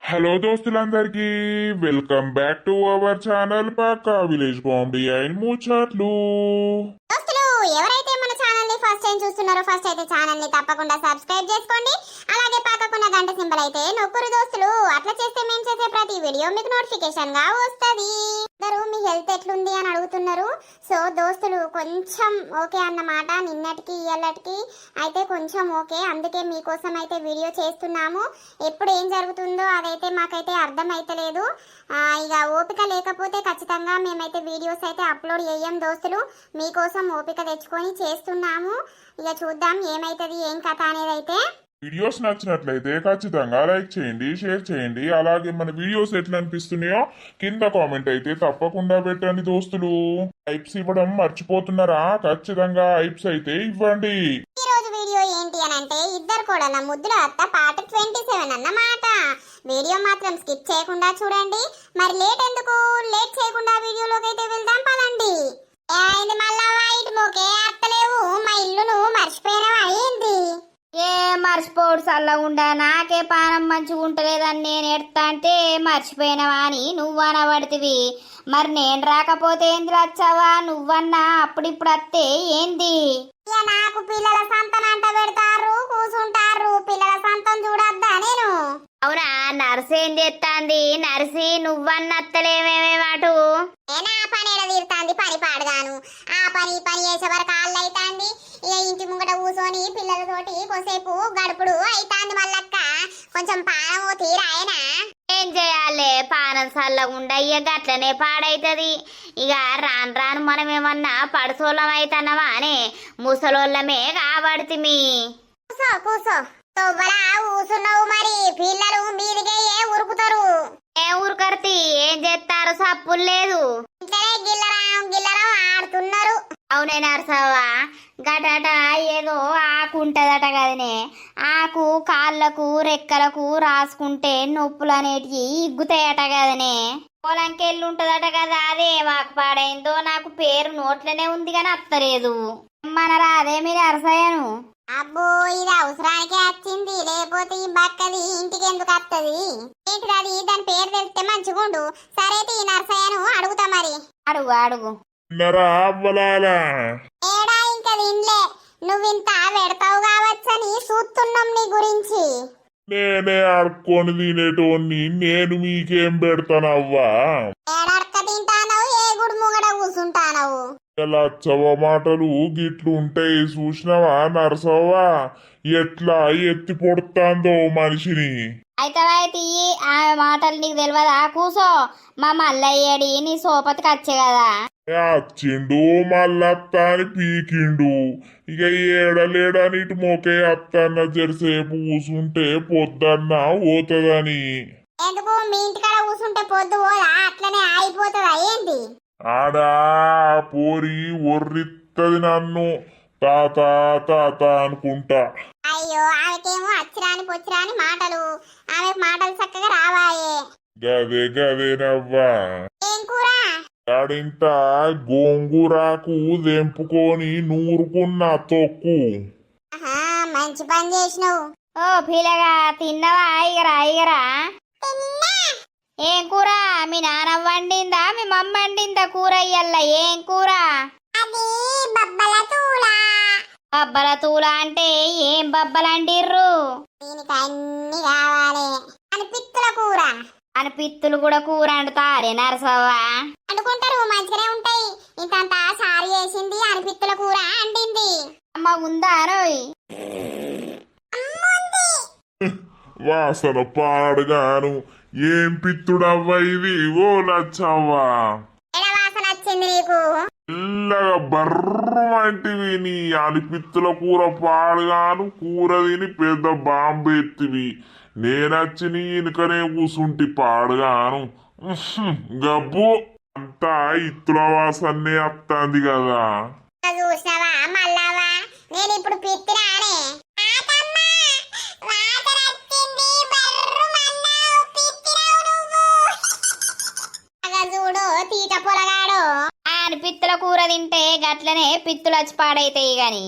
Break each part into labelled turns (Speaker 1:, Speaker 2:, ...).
Speaker 1: Hello దోస్తులందరికీ welcome back to our channel Pakka village comedy and Muchchatlu.
Speaker 2: దోస్తులు ఎవరైతే మన ఛానల్ ని ఫస్ట్ టైం చూస్తున్నారో ఫస్ట్ అయితే ఛానల్ ని తప్పకుండా సబ్స్క్రైబ్ చేసుకోండి. అలాగే పక్కకున్న గంట సింబల్ అయితే నొక్కురు దోస్తులు. అట్లా చేస్తే మేము చేసే ప్రతి వీడియో మీకు నోటిఫికేషన్ గా వస్తది. అందరూ మీ హెల్త్ ఎట్లుంది అని అడుగుతున్నారు. సో దోస్తులు కొంచెం ఓకే అన్నమాట. నిన్నటికి ఇయ్యాలటికి అయితే కొంచెం ఓకే. అందుకే మీకోసం అయితే వీడియో చేస్తున్నాము. ఎప్పుడు ఏం జరుగుతుందో అదైతే మాకైతే అర్థం అయితలేదు. ఇక ఓపిక లేకపోతే ఖచ్చితంగా మేమైతే వీడియోస్ అయితే అప్లోడ్ చేయం దోస్తులు. మీకోసం ఓపిక తెచ్చుకొని చేస్తున్నాము. ఇక చూద్దాం ఏమైతుంది ఏం కథ అనేది అయితే.
Speaker 1: వీడియోస్ నచ్చినట్లయితే ఖచ్చితంగా లైక్ చేయండి, షేర్ చేయండి. అలాగే మన వీడియోస్ ఎట్లా అనిపిస్తున్నాయో కింద కామెంట్ అయితే తప్పకుండా పెట్టండి దోస్తులు. హైప్స్ ఇవ్వడం మర్చిపోతున్నారా? ఖచ్చితంగా హైప్స్ అయితే ఇవ్వండి.
Speaker 2: ఈ రోజు వీడియో ఏంటి అని అంటే ఇద్దరు కూడా నా ముద్దుల అత్త పార్ట్ 27 అన్నమాట. వీడియో మాత్రం స్కిప్ చేయకుండా చూడండి. మరి లేట్ ఎందుకు, లేట్ చేయకుండా వీడియోలోకి అయితే వెళ్దాం పదండి. ఏంది మళ్ళా వైట్ మోకే అత్తలేవు, మా ఇల్లును మర్చిపోయినవా ఏంది?
Speaker 3: ఏ మర్చిపోడు సల్లగుండా, నాకే పానం మంచిగా ఉంటలేదని నేను ఎడతా అంటే మర్చిపోయినవా అని నువ్వు అనబడితివి. మరి నేను రాకపోతే ఏంది వచ్చావా? నువ్వన్నా అప్పుడిప్పుడు అత్తే ఏంది?
Speaker 2: ఇక నాకు పిల్లల సంతం అంట పెడతారు, కూసుంటారు. పిల్లల సంతం చూడొద్దా నేను?
Speaker 3: అవునా, నర్సు ఏం చేస్తాంది? నర్సి నువ్వన్న అత్తలేమేమేమాటు?
Speaker 2: నేను ఆ పని ఎడ తీరుతాంది, పని పాడగాను. ఆ పని చేసే వరకు కాళ్ళు అవుతాంది. ఇక ఇంటి ముంగట కూర్చొని పిల్లలతోటి కొసేపు గడుపుడు అవుతాంది. మళ్ళక్క కొంచెం పానము తీరాయనా?
Speaker 3: ఏం చేయాలి, పానం సల్లగుండా ఇక గట్లనే పాడైతది. ఇక రాను రాను మనం ఏమన్నా పడుసోళ్ళం అవుతున్నావా అని ముసలోళ్ళమే కాబడుతుంది.
Speaker 2: కూసో కూసో తొవ్వలా కూసున్నావు. మరి పిల్లలు మీదికే ఉరుకుతారు.
Speaker 3: ఏ ఊరుకర్తి ఏం చేస్తారు? సప్పులు లేదు.
Speaker 2: ఇంట్లోనే గిల్లరం ఆడుతున్నారు.
Speaker 3: అవునే నరసవ్వా, గటట ఏదో ఆకు ఉంటదట కదనే. ఆకు కాళ్ళకు రెక్కలకు రాసుకుంటే నొప్పులు అనేటివి ఇగ్గుతాయట కదనే. పొలంకెళ్ళి ఉంటదట కదా, అదే మాకు పాడైందో నాకు పేరు నోట్లోనే ఉంది కానీ అత్తలేదు. మనరా అదే మీరు అరసయ్యను.
Speaker 2: అబ్బో ఇది అవసరానికే వచ్చింది, లేకపోతే ఈ బక్కది ఇంటికి ఎందుకు వస్తుంది? ఏంటిది అది? దాని పేరు తెలిస్తే మంచిగుండు. సరే ఈ నర్సయ్యను అడుగుతా మరి.
Speaker 3: అడుగు అడుగు.
Speaker 1: నరా అవ్వలాలా
Speaker 2: ఏడా ఇంకా తినలే. నువ్వింత పెడతావు కావచ్చని చూస్తున్నాం నీ గురించి.
Speaker 1: నేనే ఆడుకొని తినేటోన్ని నేను మీకేం పెడతానవ్వా?
Speaker 2: ఏడడక తింటానవు, ఏ గుడి ముంగడ కూసుంటానవు?
Speaker 1: ఇలా చవ మాటలు గిట్లు ఉంటాయి చూసినవా నరసవ్వా? ఎట్లా ఎత్తి పొడుతాందో మనిషిని.
Speaker 3: అయితే ఆమె మాటలు నీకు తెలియదా? కూసో. మా మల్లయ్యడి నీ సోపతికి వచ్చే కదా.
Speaker 1: అచ్చిండు మళ్ళత్త అని పీకిండు. ఇక ఏడలేడని ఇటు మొకే అత్తన్న జరసేపు కూసుంటే పొద్దన్న పోతుందని.
Speaker 2: ఎందుకు మీ ఇంటికాడ కూసుంటే పొద్దు పోదా? అట్లనే అయిపోతుందా ఏంది?
Speaker 1: ఆడా పోరి ఒర్రిత్తది నన్ను తాత తాత అనుకుంటా.
Speaker 2: అయ్యో ఆమెకేమో అచ్చిరాని పొచ్చిరాని మాటలు. ఆమె మాటలు చక్కగా రావాయే.
Speaker 1: గదేనవ్వా.
Speaker 2: ఏం కూర?
Speaker 1: ఆడింట గోంగూరాకు దెంపుకొని నూరుకున్న తొక్కు.
Speaker 2: ఆహా, మంచి పని చేసినావు.
Speaker 3: ఓ పిల్లగా తిన్నవా? ఇగరా. ఏం కూర? మీ నాన్న వండిందా మీ మమ్మ వండిందా కూర? ఇయ్యల్లా ఏం కూర?
Speaker 2: అది బబ్బల తూల.
Speaker 3: బబ్బల తూల అంటే ఏం బబ్బలండిర్రు?
Speaker 2: దీనికి అన్ని కావాలి. అనిపిత్తుల కూర.
Speaker 3: పిత్తులు కూడా కూర వండుతారే నరసవ్వా?
Speaker 2: అనుకుంటారు మంచిగానే ఉంటాయి. ఇంతంతా సారి చేసింది, అనిపిత్తుల కూర అండింది.
Speaker 3: అమ్మ ఉందా రోయ్?
Speaker 1: వాసన పాడుగాను. ఏం పిత్తుడవ్వ ఇది? ఓ లచ్చవ్వా,
Speaker 2: ఎడ వాసన వచ్చింది నీకు?
Speaker 1: ఇల్లగా బర్రమంటివి నీ అనిపిత్తుల కూర పాడుగాను. కూర తిని పెద్ద బాంబు ఎత్తివి. నేనచ్చి నీ వెనుకనే కూసుంటి పాడుగాను. గబ్బు అంతా ఇత్తుల వాసన్నే వస్తుంది కదా.
Speaker 2: చూసినావా మళ్ళావా? నేను ఇప్పుడు పిత్తినానే. చూడు తీట పొలగాడు.
Speaker 3: పిత్తుల కూర తింటే గట్లనే పిత్తులు వచ్చి పాడైతాయి గాని.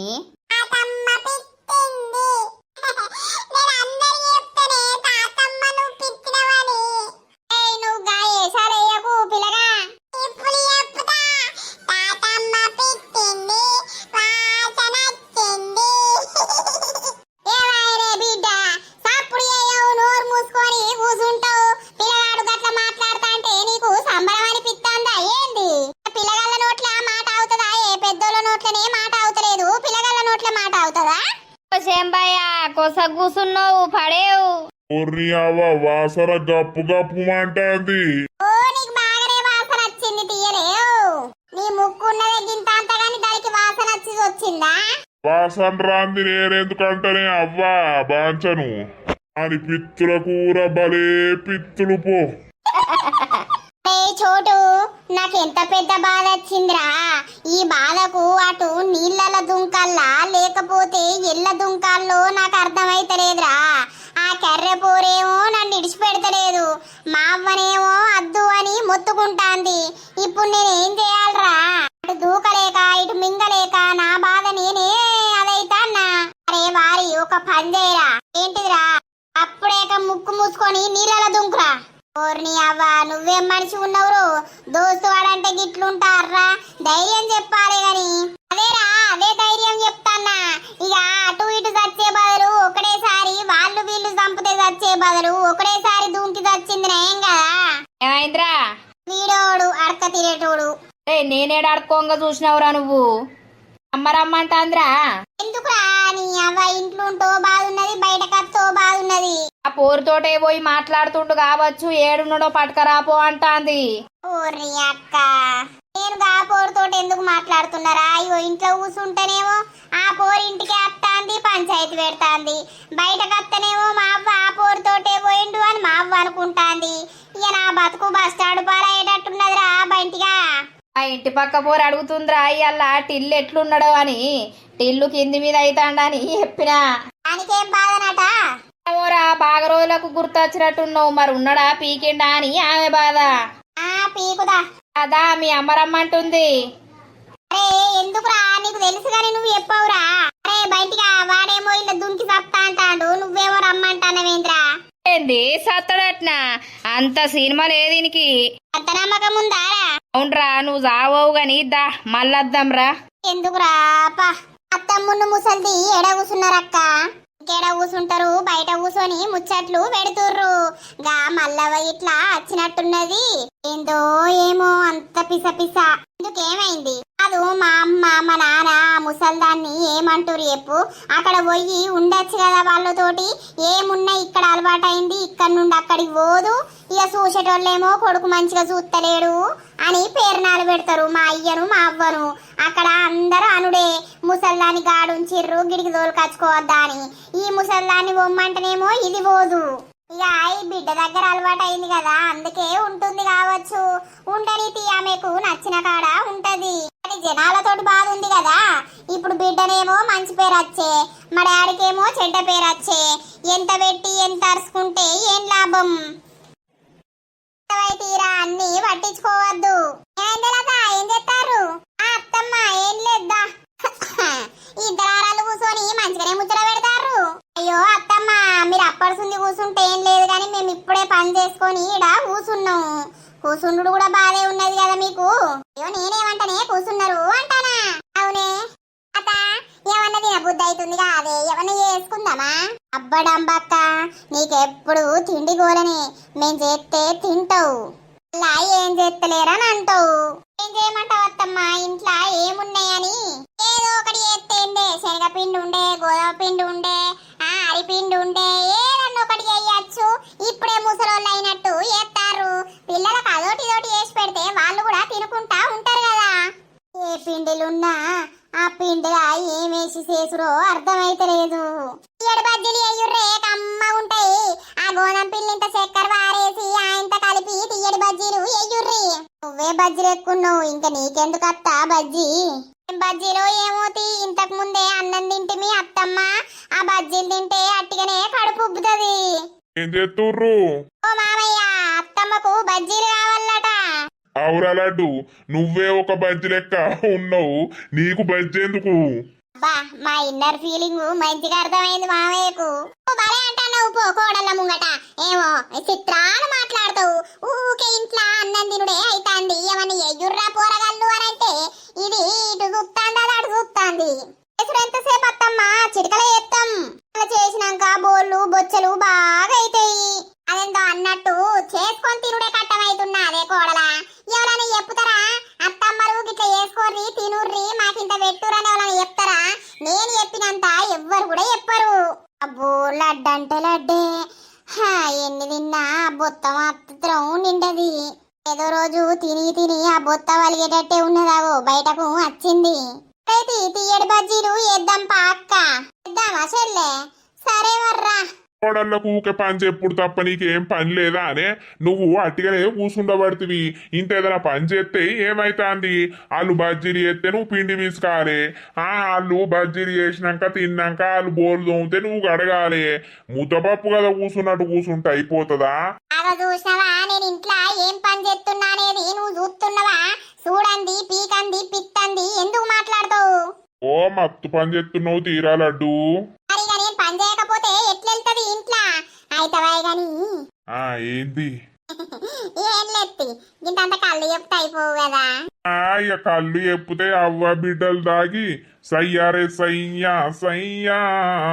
Speaker 1: ఒర్రి అవ్వ వాసన గప్పు గప్పు అంటాంది.
Speaker 2: ఓ నీకు బాగానే వాసన వచ్చింది తీయలేవు. నీ ముక్కు ఉన్నదే గింత అంత గాని దానికి వాసన వచ్చి వచ్చిందా?
Speaker 1: వాసన రాంది నేనెందుకంటనే అవ్వా బాంచను అని పిత్తుల కూర బలే పిత్తులు పో.
Speaker 2: ఏ చోటు నాకెంత పెద్ద బాధ వచ్చిందిరా. ఈ బాధకు అటు నీళ్ళ దుంకల్లా లేకపోతే ఎల్ల దుంకాల్లో నాకు అర్థమైతలేదురా. ఆ కర్రె పోరేమో నన్ను ఇడిచిపెడతలేదు, మా అవ్వనేమో అద్దు అని మొత్తుకుంటాంది. ఇప్పుడు నేనేం చేయాలరా? అటు దూకలేక ఇటు మింగలేక నా బాధ నేనే అదైతా అన్నా. అరే వారి ఒక పని చేయరా. ఏంటిదిరా? అప్పుడేక ముక్కు మూసుకొని నీళ్ళ దుంకురా. ఓర్ని అవ్వ నువ్వేం మనిషి ఉన్నవురు? దోస్తు వాడంటే గిట్లుంటారా? ధైర్యం చెప్పాలి గాని. అదేరా అదే ధైర్యం చెప్తాన్నా. ఇక అటు ఇటు చచ్చే బదులు ఒకటేసారి వాళ్ళు వీళ్ళు చంపితే చచ్చే బదులు ఒకటేసారి దూకి చచ్చింది నయం కదా.
Speaker 3: ఏమైందిరా?
Speaker 2: వీడోడు అడక తిరేటోడు.
Speaker 3: నేనేడు అడుకోంగా చూసినావురా నువ్వు? అమ్మరమ్మంటాంద్రా.
Speaker 2: ఎందుకురా నీ అవ్వ ఇంట్లుంటో బాగున్నది, బయట కత్తో బాగున్నది.
Speaker 3: ఆ పోరుతోటే పోయి మాట్లాడుతుండు కావచ్చు, ఏడున్నడో పట్టుకరాపో అంటాంది.
Speaker 2: ఓర్ని అక్క నేను గా పోరుతోటి ఎందుకు మాట్లాడుతున్నారా? అయ్యో ఇంట్లో కూసుంటేనేమో ఆ పోరు ఇంటికి వస్తాంది, పంచాయతీ పెడతాంది. బయటకు వస్తేనేమో మా అవ్వ ఆ పోరుతోటే పోయిండు అని మా అవ్వ అనుకుంటాంది. ఇక నా బతుకు బస్టాడు పాలయ్యేటట్టున్నదిరా బయటిగా.
Speaker 3: ఆ ఇంటి పక్క పోరు అడుగుతుందిరా ఇయ్యల్లా టిల్లు ఎట్లున్నాడో అని. టిల్లు కింది మీద అవుతాడని చెప్పినా.
Speaker 2: దానికేం బాధనట?
Speaker 3: ఓరా బాగా రోజులకు గుర్తొచ్చినట్టున్నావు, మరి ఉన్నాడా పీకిండా అని ఆమె బాధ.
Speaker 2: ఆ పీకుదా.
Speaker 3: అదా మీ అమ్మరమ్మంటుంది.
Speaker 2: అరే ఎందుకురా? నీకు తెలుసు గాని నువ్వు చెప్పవురా. అరే బయటిగా వాడేమో ఇలా దుంకి చస్తా అంటాడు, నువ్వేమో రమ్మంటానవేంద్రా?
Speaker 3: ఏంది సత్తడట్నా? అంత సినిమా లేదు దీనికి.
Speaker 2: అంత నమ్మకం ఉందారా?
Speaker 3: అవునరా నువ్వు చావవు గాని దా మళ్ళొద్దాంరా.
Speaker 2: ఎందుకురా పా. అత్తమ్మును ముసల్ది ఎడ కూసున్నారక్క? ఇంకెడ కూసుంటారు? బయట కూసోని ముచ్చట్లు పెడుతుర్రు. గా మల్లవ ఇట్లా వచ్చినట్టున్నది. ఏందో ఏమో అంత పిస పిస. ఎందుకేమైంది? అది మా అమ్మ మా నాన్న ముసల్దాన్ని ఏమంటారు చెప్పు? అక్కడ పోయి ఉండొచ్చు కదా వాళ్ళతోటి. ఏమున్నా ఇక్కడ అలవాటైంది, ఇక్కడ నుండి అక్కడికి పోదు. ఇక చూసేటోళ్ళేమో కొడుకు మంచిగా చూస్తలేడు అని పేరునాలు పెడతారు మా అయ్యను మా అవ్వను. అక్కడ అందరూ అనుడే ముసల్దాన్ని గాడుంచిర్రు గిడికి తోలుకచ్చుకోవద్దా అని. ఈ ముసల్దాన్ని బొమ్మంటేనేమో ఇది పోదు. ఇక ఈ బిడ్డ దగ్గర అలవాటు అయింది కదా, అందుకే ఉంటుంది కావచ్చు. ఉండని ఆమెకు నచ్చిన కాడ ఉంటది. కానీ జనాలతోటి బాధ ఉంది కదా. ఇప్పుడు బిడ్డనేమో మంచి పేరు వచ్చే, మా డాడీకేమో చెడ్డ పేరు వచ్చే. ఎంత పెట్టి ఎంత అరుచుకుంటే ఏం లాభం? తీరా అన్ని పట్టించుకోవద్దు. ఏం చేస్తారు? అత్తమ్మ ఏం లేదా ఇద్దరాలు కూర్చొని మంచిగానే ముచ్చట పెడతారు. అయ్యో అత్తమ్మ మీరు అప్పడుసుంది కూర్చుంటే ఏం లేదు కానీ మేము ఇప్పుడే పని చేసుకొని ఈడ కూర్చున్నాము. కూర్చుండు కూడా బాధే ఉన్నది కదా మీకు. అయ్యో నేనేమంటానే కూర్చున్నారు అంటానా? అవునే అత్త ఏమన్నా తినబుద్ధి అవుతుంది కాదే, ఏమన్నా చేసుకుందామా? అబ్బడంబక్క నీకెప్పుడు తిండి గోలనే. మేం చేస్తే తింటావు, అలా ఏం చేస్తలేరని అంటావు. ఏం చేయమంటావు అత్తమ్మ? ఇంట్లో ఏమున్నాయని ఏదో ఒకటి చేస్తేండే. శనగపిండి ఉండే, గోధుమ పిండి ఉండే, అరిపిండి ఉండే, ఏదన్నా ఒకటి చేయచ్చు. ఇప్పుడే ముసలోళ్ళు అయినట్టు చేస్తారు. పిల్లలకు అదోటి ఇదోటి చేసి పెడితే వాళ్ళు కూడా తినుకుంటా ఉంటారు కదా. ఏ పిండిలున్నా ఆ పిండిలా ఏమేసి చేసురో అర్థమైతలేదు. ఏడు బజ్జీలు అయ్యుర్రే కమ్మ ఉంటాయి. ఆ గోధుమ పిండి ఇంత చక్కెర వారేసి ఆయనతో కలిపి తీయడి బజ్జీలు ఎయ్యుర్రి. నువ్వే బజ్జీలు ఎక్కున్నావు, ఇంకా నీకెందుకు అత్త బజ్జీ? బజ్జీలో ఏమోతి ఇంతకు ముందే అన్నం తింటే మీ అత్తమ్మ ఆ బజ్జీలు తింటే అట్టిగానే కడుపు ఉబ్బుతుంది.
Speaker 1: ఏం చేస్తుర్రు?
Speaker 2: ఓ మామయ్య అత్తమ్మకు బజ్జీలు కావాలట.
Speaker 1: అవురా లడ్డు, నువ్వే ఒక బజ్జి లెక్క ఉన్నావు, నీకు బజ్జి ఎందుకు?
Speaker 2: బా మా ఇన్నర్ ఫీలింగ్ మంచిగా అర్థమైంది మామయ్యకు. భలే అంటున్నావు పో కోడళ్ళ ముంగట. ఏమో చిత్రాలు మాట్లాడతావు. ఊకే ఇంట్లో అన్నం తినుడే అయితాంది. ఏమన్నా ఎయ్యుర్రా పోరగల్లు అని అంటే ఇది ఇటు చూస్తాంది అది అటు చూస్తాంది. ఎంతసేపు అత్తమ్మ చిటికల చేస్తాం. చేసినాక బోళ్ళు బొచ్చలు బాగా అయితాయి. అదెంతో అన్నట్టు చేసుకొని తినుడే కట్టమైతున్నా అదే కోడల. ఎవరైనా చెప్పుతారా? అత్తమ్మలు గిట్లా చేసుకోర్రి తినుర్రి మాకింత పెట్టురని ఎవరైనా చెప్తారా? నేను చెప్పినంత ఎవ్వరు కూడా చెప్పరు. అబ్బో లడ్డంటే లడ్డే, హా, ఎన్ని తిన్నా బొత్త మాత్రం నిండది. ఏదో రోజు తిని తిని ఆ బొత్త వలిగేటట్టే ఉన్నదావో బయటకు వచ్చింది. అయితే తీయడి బజ్జీలు వేద్దాం పాక్క, వేద్దామా చెల్లె? సరే వర్రా.
Speaker 1: కోడళ్ళకు ఊకే పని చెప్పుడు తప్ప నీకేం పని లేదా అనే నువ్వు అట్టిగానే కూసుండబడుతుంది. ఇంత ఏదైనా పని చేస్తే ఏమైతాంది? వాళ్ళు బజ్జీలు చేస్తే నువ్వు పిండి పిసుకాలి. వాళ్ళు బజ్జీలు చేసినాక తిన్నాక వాళ్ళు బోర్లు తోమితే నువ్వు గడగాలి. ముద్దపప్పు కదా కూసున్నట్టు కూసుంటే అయిపోతుందా?
Speaker 2: బాగా చూసినవా నేను ఇంట్లో ఏం పని చేస్తున్నా అనేది? నువ్వు చూస్తున్నావా? చూడండి, పీకంది, పిత్తంది, ఎందుకు మాట్లాడతావు?
Speaker 1: ఓ మత్తు పని చేస్తున్నావు తీరా లడ్డు.
Speaker 2: మరిగా నేను పని చేయకపోతే ఎట్లెళ్తది ఇంట్లో? అయితవాయి గాని
Speaker 1: ఏంది?
Speaker 2: ఏం లెత్తి ఇంతంత కళ్ళు చెప్తే అయిపోవు కదా.
Speaker 1: ఇక కళ్ళు ఎప్పితే అవ్వ బిడ్డలు దాగి సయ్యారే సయ్యా సయ్యా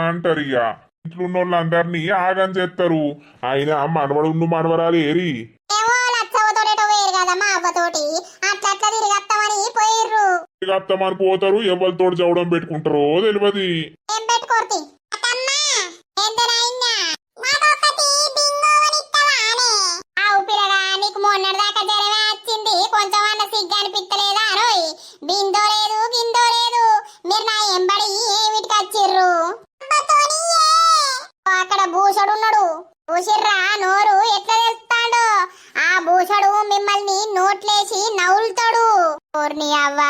Speaker 1: అంటారు. ఇక ఇంట్లో ఉన్న వాళ్ళందరినీ ఆగం చేస్తారు. అయినా మనవడు మనవరాలు ఏరి
Speaker 2: ఏమో లచ్చవతోటేటో వేరు కదా మా అవ్వతోటి, అట్లా అట్లా తిరిగత్తామని పోయిర్రు.
Speaker 1: అత్తమని పోతారు. ఎవరితోటి చవడం పెట్టుకుంటారో తెలియదు.
Speaker 2: ఏం పెట్టుకోర్తి మొన్నటిదాకా జ్వరమే వచ్చింది, కొంచెం అన్న సిగ్గు అనిపిస్తలేదా? రోయ్ బిందో లేదు గిందో లేదు, మీరు నా ఎంబడి ఏమిటికి వచ్చిర్రు? అక్కడ భూషడున్నాడు, భూషిర్రా నోరు ఎట్లా తెలుస్తాడు? ఆ భూషడు మిమ్మల్ని నోట్లేసి నవ్వులుతాడు. ఓర్ని అవ్వ,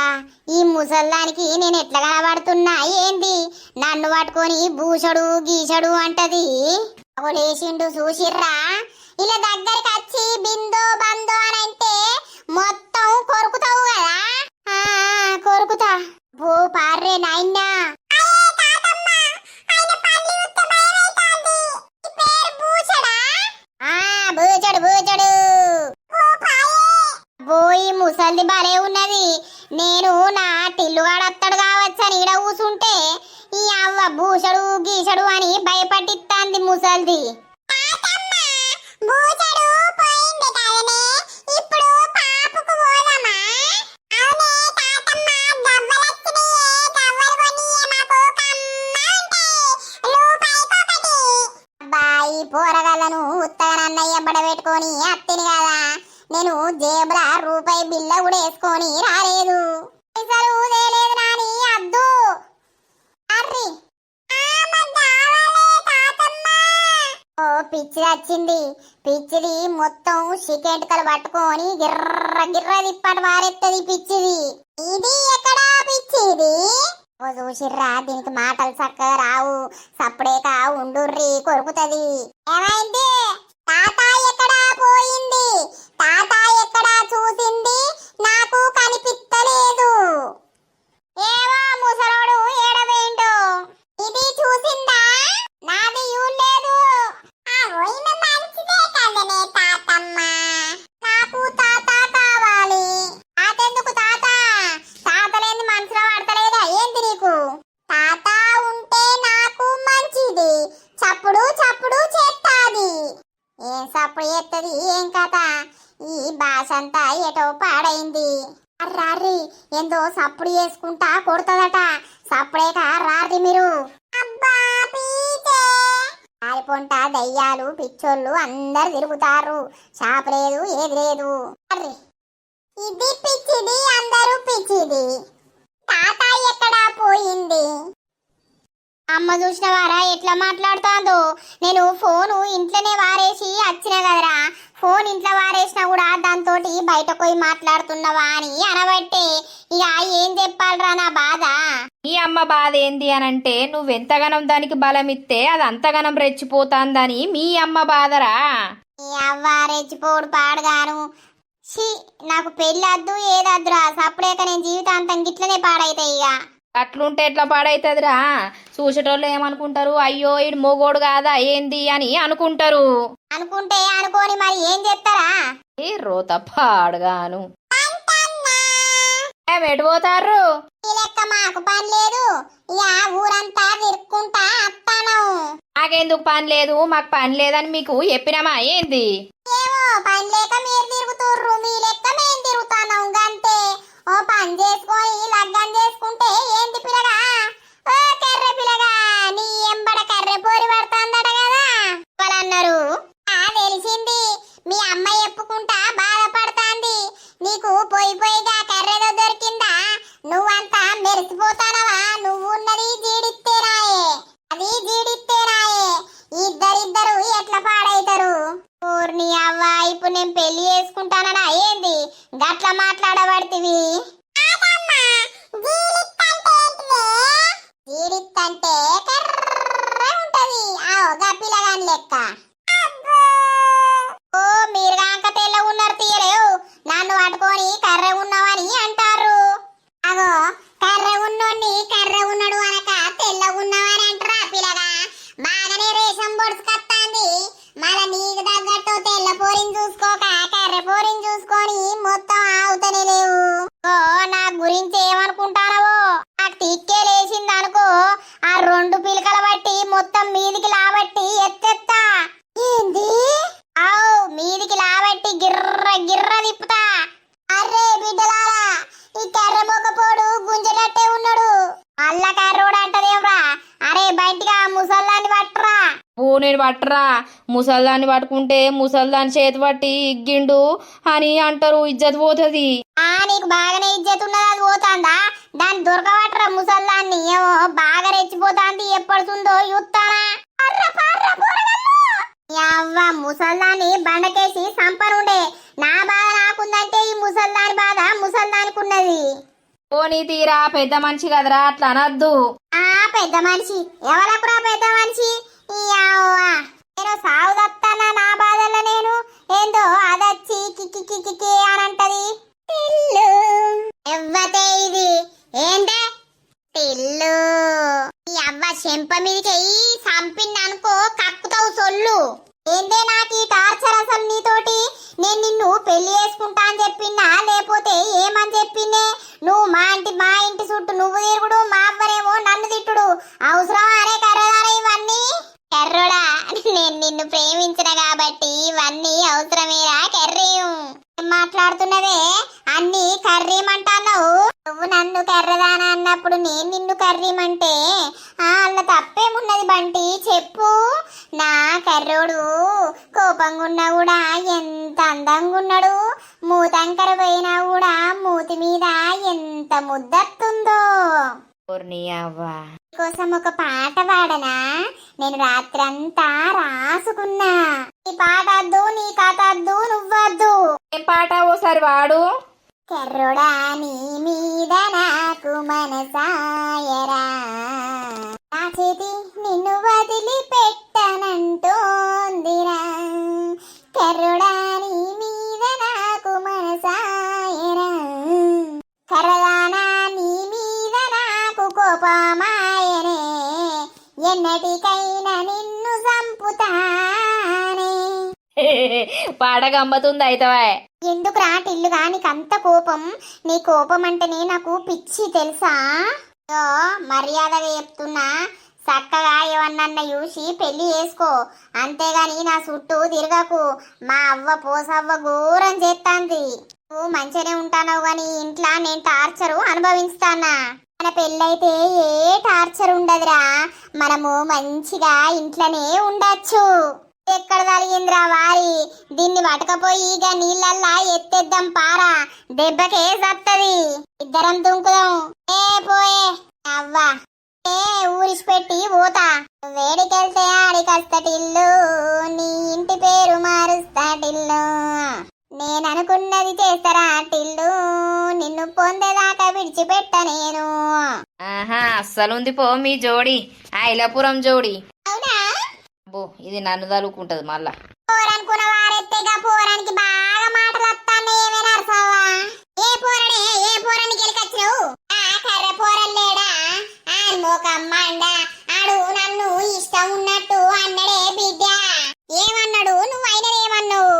Speaker 2: ఈ ముసల్దానికి నేను ఎట్లా కనబడుతున్నా ఏంది? నన్ను పట్టుకొని భూషడు గీషడు అంటది. లేచిండు చూసిర్రా? ఇలా దగ్గరికి వచ్చి బిందో బందో అని అంటే మొత్తం కొరుకుతావు కదా. కొరుకుతా భూ పార్రే నాయనా. బూచడు బూచడు బోయి ముసల్ది భలే ఉన్నది. నేను నా టిల్లుగాడొత్తడు కావచ్చని ఈడ కూసుంటే ఈ అవ్వ భూషడు గీషడు అని భయపట్టిస్తాంది ముసల్ది. పోరగాళ్ళను ఉత్తగనన్నయ్య బడబెట్టుకొని అత్తిని కదా, నేను జేబుల రూపాయి బిల్ల కూడా వేసుకొని రాలేదు. పైసలు లేదు నాని అద్దు. అర్రి ఓ పిచ్చి వచ్చింది. పిచ్చిది మొత్తం చికెంటకలు పట్టుకొని గిర్ర గిర్ర తిప్పటి వారెత్తది పిచ్చిది. ఇది ఎక్కడా పిచ్చిది? ఓ చూసిర్రా, దీనికి మాటలు చక్కగా రావు, సప్పుడేక ఉండుర్రి కొరుకుతది. ఏమైంది? తాత ఎక్కడా పోయింది? తాత ఎక్కడా చూసింది? నాకు కనిపిస్తలేదు. ఏవో ముసలోడు ఏడవేండు, ఇది చూసిందా? నాది యూలేదు. తాతమ్మ, నాకు తాత కావాలి. తాతెందుకు తాత? తాతలేని మనసులో పడతలేదా ఏంది నీకు? తాత ఉంటే నాకు మంచిది, చప్పుడు చప్పుడు చేస్తాది. ఏం సప్పుడు చేస్తుంది ఏం కథ? ఈ భాష అంతా ఎటో పాడైంది. అర్రారి ఏందో సప్పుడు చేసుకుంటా కొడుతుందట. సప్పుడేక రారి మీరు. ఆరిపొంట దయ్యాలు పిచ్చోళ్ళు అందరు తిరుగుతారు. షాప్ లేదు ఏది లేదు. అర్రి ఇది పిచ్చిది, అందరూ పిచ్చిది. తాత ఎక్కడా పోయింది? అమ్మ చూసిన వారా ఎట్లా మాట్లాడుతాందో? నేను ఫోను ఇంట్లోనే వారేసి వచ్చిన కదరా. ఫోన్ ఇంట్లో వారేసినా కూడా దాంతో బయట పోయి మాట్లాడుతున్నావా అని అనబట్టే ఇక ఏం చెప్పాలరా నా బాధ.
Speaker 3: ఈ అమ్మ బాధ ఏంది అనంటే నువ్వెంతగానం దానికి బలం ఇస్తే అది అంతగానం రెచ్చిపోతాందని మీ అమ్మ బాధరా.
Speaker 2: ఈ అవ్వ రెచ్చిపోడు పాడుగాను. నాకు పెళ్ళొద్దు ఏదద్దురా, సప్పుడేక నేను జీవితాంతం గిట్లనే పాడైతాయి. ఇక
Speaker 3: అట్లుంటే ఎట్లా పాడైతుందిరా? చూసేటోళ్ళు ఏమనుకుంటారు? అయ్యో ఈడు మొగోడు కాదా ఏంది అని అనుకుంటారు.
Speaker 2: అనుకుంటే అనుకోని మరి ఏం చేస్తారా?
Speaker 3: ఏ రోత పాడుగాను ఎటు పోతారు?
Speaker 2: ఈ లెక్క మాకు పని లేదు, ఇక ఊరంతా తిరుక్కుంటా అత్తాను.
Speaker 3: నాకెందుకు పని లేదు? మాకు పని లేదని మీకు చెప్పినామా ఏంది?
Speaker 2: ఏమో పని లేక మీరు తిరుగుతుర్రు, మీ లెక్క మేము తిరుగుతాను గంతే. ఓ పని చేసుకొని లగ్గం చేసుకుంటే ఏంటి పిల్లగా? ఓ కర్రె పిల్లగా, నీ ఎంబడ కర్రె పోరి పడుతుందట కదా వాళ్ళన్నారు. చేసుకుంటా బాధపడతాంది. నీకు పొయ్యిగా కర్రెదో దొరికిందా? నువ్వంతా మెరిసిపోతానవా? నువ్వు ఉన్నది జీడిత్తేరాయే, అది జీడిత్తేరాయే. ఇద్దరిద్దరు ఎట్లా పాడైతారు? ఊర్ని అవ్వ, ఇప్పుడు నేను పెళ్లి చేసుకుంటాననా ఏంది గట్ల మాట్లాడబడితివి? జీడిత్తంటే కర్ర ఉంటది, గా పిల్లగాని లెక్క. ఓ మీరు కాంక తెల్ల ఉన్నారు తీయలేవు, నన్ను పట్టుకొని కర్రె ఉన్నావని అంటారు. అగో కర్రె ఉన్నోన్ని కర్రె ఉన్నాడు అనక తెల్ల ఉన్నావని అంటారా పిల్లగా? బాగానే రేషం పొడుచుకొస్తాంది. మళ్ళా నీకు తగ్గట్టు తెల్ల పోరిని చూసుకోక కర్రె పోరిని చూసుకొని మొత్తం ఆవుతనే లేవు. ఓ నా గురించి ఏమనుకుంటానవో? నాకు తిక్కే లేచింది అనుకో, ఆ రెండు పిలకల బట్టి మొత్తం మీదికి లాబట్టి ఎత్తెత్తా. ఏంది? ఆవు మీదికి లాబట్టి గిర్ర గిర్ర తిప్పుతా. అర్రే బిడ్డలారా, ఈ కర్రె మొక్కపోడు గుంజలట్టే ఉన్నాడు. మళ్ళా కర్రోడు అంటదేమ్రా? అరే బయటిగా ముసల్లాన్ని పట్టరా.
Speaker 4: ఓ నేను పట్టరా, ముసల్దాన్ని పట్టుకుంటే ముసల్దాన్ని చేతి పట్టి ఇగ్గిండు అని అంటారు, ఇజ్జత్ పోతుంది.
Speaker 2: నీకు బాగానే ఇజ్జత్ ఉన్నది, అది పోతాందా? దాన్ని దొరకబట్టరా ముసల్దాన్ని. ఏమో బాగా రెచ్చిపోతాంది, ఎప్పడుతుందో చూస్తానా. అవ్వ ముసల్దాన్ని బండకేసి సంపనుండే. నా బాధ నాకుందంటే ఈ ముసల్దాని బాధ ముసల్దానికి ఉన్నది.
Speaker 4: పోనీ తీరా, పెద్ద మనిషి కదరా, అట్లా అనద్దు.
Speaker 2: పెద్ద మనిషి ఎవరకురా పెద్ద మనిషి? నేను సాగు తప్తానా నా బాధల్లో? నేను ఏందో అదచ్చి కిక్కి కిక్కి అని అంటది. పిల్లు ఎవ్వతే ఇది? ఏంటే పిల్లు? ఈ అవ్వ చెంప మీదకి సంపిందనుకో కక్కుతావు సొల్లు. ఏందే నాకు ఈ టార్చర్ అసలు నీతోటి? నేను నిన్ను పెళ్లి చేసుకుంటా అని చెప్పిందా లేకపోతే ఏమని చెప్పిందే? నువ్వు మా ఇంటి చుట్టూ నువ్వు తిరుగుడు, మా అవ్వనేమో నన్ను తిట్టుడు. అవసరం అనే కర్రదారా ఇవన్నీ? కర్రోడా, నేను నిన్ను ప్రేమించిన కాబట్టి ఇవన్నీ అవసరమేరా కర్రీం? మాట్లాడుతున్నవే అన్ని కర్రీమంటావు. నువ్వు నన్ను కర్రదానా అన్నప్పుడు నేను నిన్ను కర్రీమంటే అల్ల తప్పేమున్నది బంటి చెప్పు. నా కర్రోడు కోపంగా ఉన్నా కూడా ఎంత అందంగా ఉన్నాడు. మూతంకర పోయినా కూడా మూతి మీద ఎంత ముద్దత్తుందో. కోసం ఒక పాట పాడనా? నేను రాత్రంతా రాసుకున్నా. నీ పాట వద్దు, నీ కథ వద్దు, నువ్వద్దు.
Speaker 4: ఏం పాట ఓసారి వాడు.
Speaker 2: కర్రోడా నీ మీద నాకు మనసాయరా, నా చేతి నిన్ను వదిలి పెట్టనంటోందిరా. కర్రోడా నీ మీద నాకు మనసాయరా, కర్రదానా నీ మీద నాకు కోపమాయనే. ఎన్నటికైనా నిన్ను చంపుతానే.
Speaker 4: పాట గమ్మతుంది అయితవా?
Speaker 2: ఎందుకు రాటిల్లుగా నీకంత కోపం? నీ కోపం అంటేనే నాకు పిచ్చి తెలుసా? మర్యాదగా చెప్తున్నా, చక్కగా ఏమన్నా చూసి పెళ్లి చేసుకో, అంతేగాని నా చుట్టూ తిరగకు. మా అవ్వ పోసవ్వ ఘోరం చేస్తాంది. నువ్వు మంచిగానే ఉంటానవు గాని ఇంట్లో నేను టార్చరు అనుభవిస్తానా. మన పెళ్ళైతే ఏ టార్చర్ ఉండదురా, మనము మంచిగా ఇంట్లోనే ఉండొచ్చు. ఎక్కడ తలిగిందిరా వారి? దీన్ని పట్టకపోయి ఇక నీళ్ళల్లా ఎత్తేద్దాం పారా, దెబ్బకే సత్తది. ఇద్దరం దుంకుదాం. పోయే అవ్వా, ఊరిసిపెట్టి పోతా. వేడికెళ్తే ఆడికస్తటిల్లు, నీ ఇంటి పేరు మారుస్తాటిల్లు. నేను అనుకున్నది చేస్తారా టిల్లు, నిన్ను పొందేదాకా విడిచిపెట్ట నేను.
Speaker 4: ఆహా, అస్సలుంది పో మీ జోడి, ఐలపురం జోడి.
Speaker 2: అవునా?
Speaker 4: ఇది నన్ను తలుకుంటది మళ్ళా.
Speaker 2: పోరనుకున్న వారెత్తేగా పోరానికి బాగా మాటలు వస్తాను. ఏమైనా అరసావా? ఏ పోరడే, ఏ పోరానికి వెళ్ళకొచ్చినావు? కర్ర పోరలేడా? మోకమ్మండా ఆడు నన్ను ఇష్టం ఉన్నట్టు అన్నడే బిడ్డ. ఏమన్నాడు? నువ్వు అయినా ఏమన్నావు?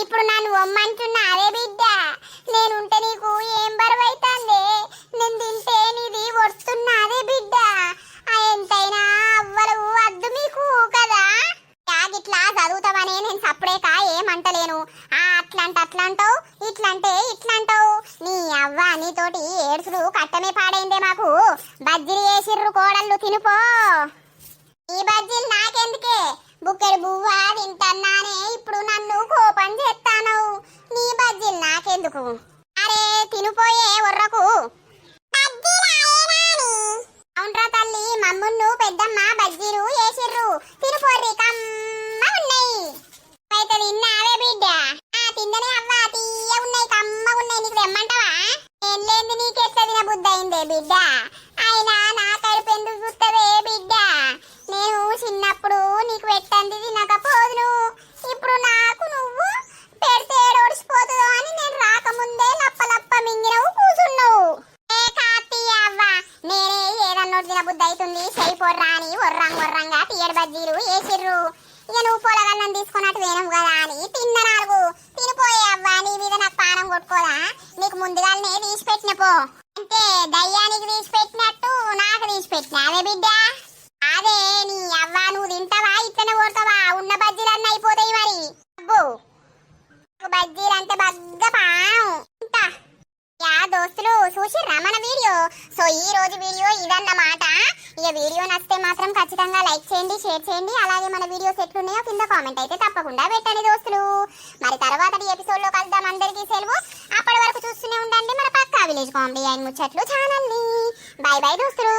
Speaker 2: ఇప్పుడు నన్ను ఒమ్మంటున్నావే బిడ్డ నేనుంటే నీకు ఏం బరువైతాందే నేను తింటే నీది వస్తున్నదే బిడ్డ ఎంతైనా అవ్వలు వద్దు మీకు కదా ఇట్లా చదువుతావనే నేను సప్పుడేక ఏమంటలేను అట్లంటావు ఇట్లంటే ఇట్లంటావు నీ అవ్వ నీతోటి ఏడుసులు కట్టమే పాడైందే మాకు బజ్జీలు వేసిర్రు కోడళ్ళు తినుపో ఈ బజ్జీలు నాకెందుకే బుక్కెడు బువ్వ తింటన్నానే ఇప్పుడు నన్ను కోపం చేస్తాను నీ బజ్జీలు నాకెందుకు అరే తినుపోయే ఉర్రకు అవునరా తల్లి మమ్మున్ను పెద్దమ్మ బజ్జీలు వేసిర్రు తినుపోర్రి కమ్మ ఉన్నాయి అయితే తిన్నావే బిడ్డ తిందనే అవ్వ తీయ ఉన్నాయి కమ్మ ఉన్నాయి నీకు తెమ్మంటావా ఏం లేని నీకెట్లా తిన బుద్ధి అయిందే బిడ్డ అయినా నా కడుపు ఎందుకు చూస్తావే బిడ్డ నేను చిన్నప్పుడు నీకు పెట్టంది తినకపోదును ఇప్పుడు నాకు నువ్వు పెడితే ఏడోడిసిపోతుందో అని నేను రాకముందే లప్ప మింగినవు కూర్చున్నావు ఏ కాతి అవ్వ నేనే ఏదన్నోటి తిన బుద్ధి అవుతుంది సరిపోర్రా అని ఒర్రంగా తీయడు బజ్జీలు వేసిర్రు ఇక నువ్వు పొలగన్నం తీసుకున్నట్టు వేయను కదా అని తిన్న నాలుగు తినిపోయే అవ్వ నీ మీద నాకు పానం కొట్టుకోదా నీకు ముందుగానే తీసి పెట్టిన పో అంటే దయ్యానికి తీసి పెట్టినట్టు నాకు తీసి పెట్టిన అదే బిడ్డ అదే నీ అవ్వ నువ్వు తింటావా ఇట్లనే కొడతావా ఉన్న బజ్జీలన్నీ అయిపోతాయి మరి అబ్బో బజ్జీలు అంటే బగ్గ పానం ఇంత యా దోస్తులు చూసిర్రా మన వీడియో సో ఈ రోజు వీడియో ఇదన్నమాట ఇక వీడియో నచ్చితే మాత్రం ఖచ్చితంగా లైక్ చేయండి షేర్ చేయండి అలాగే మన వీడియోస్ ఎట్లున్నాయో కింద కామెంట్ అయితే తప్పకుండా పెట్టండి దోస్తులు మరి తర్వాతటి ఎపిసోడ్ లో కలుద్దాం అందరికీ సెలవు అప్పటి వరకు చూస్తూనే ఉండండి మన పక్కా విలేజ్ కామెడీ అండ్ ముచ్చట్లు ఛానల్ ని బై బై దోస్తులు.